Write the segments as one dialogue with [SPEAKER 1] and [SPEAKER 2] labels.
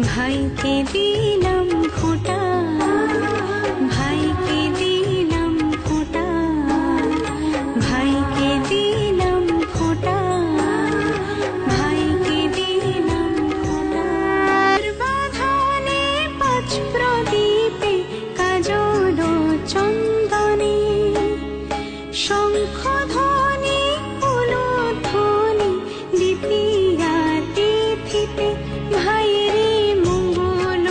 [SPEAKER 1] ভাইকে দিলাম ফোঁটা, ভাইকে দিলাম ফোঁটা, ভাইকে দিলাম ফোঁটা, ভাইকে দিলাম ফোঁটা। বাঁধনে পাঁচ প্রদীপে কাজল চন্দনে, শঙ্খ ধ্বনি উলুধ্বনি দিতিয়া তিথিতে, ভাইয়েরে মঙ্গল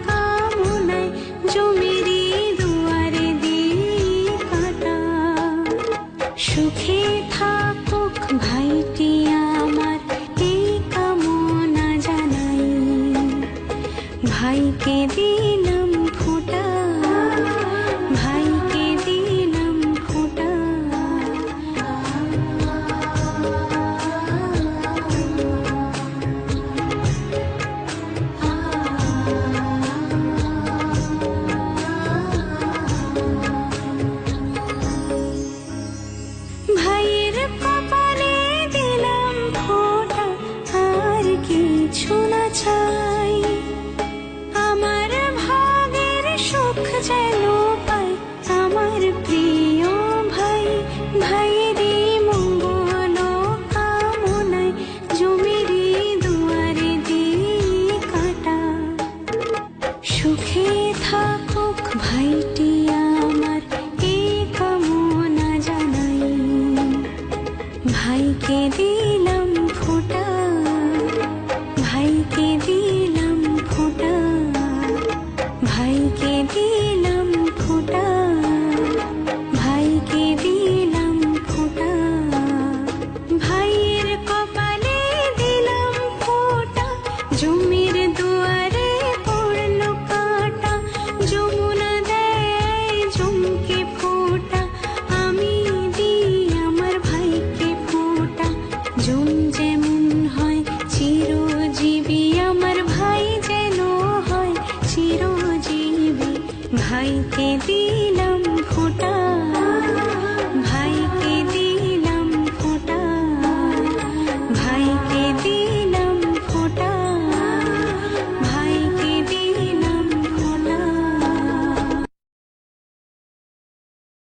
[SPEAKER 1] কামনায় জমিরে দুয়ারে দিই কাঁটা। সুখে থাকুক ভাইটি আমার এই কামনা জানাই, ভাইকে দিলাম ফোঁটা, ভাইকে দিলাম ফোঁটা। ভাইয়ের কপালে দিলাম ফোঁটা, আর কিছু না চাই। আমার ভাগের সুখ যেন পাই আমার প্রিয় ভাই, ভাইয়েরই মঙ্গল কামনায় জমিরে দুয়ারে দিই কাঁটা। সুখে থাকুক ভাইটি আমার এই কামনা জানাই, ভাইকে দিলাম ফোঁটা, ভাইকে দিলাম ফোঁটা, ভাইকে দিলাম ফোঁটা, ভাইকে দিলাম ফোঁটা। ভাইয়ের কপালে দিলাম ফোঁটা, জমির দুয়ারে পড়ল কাঁটা। যমুনা দেয় জমকে ফোঁটা, আমি দিই আমার ভাইকে ফোঁটা। জম যেমন হয় চিরজীবী, আমার ভাই যেন হয় চিরজীবী, ভাইকে দিই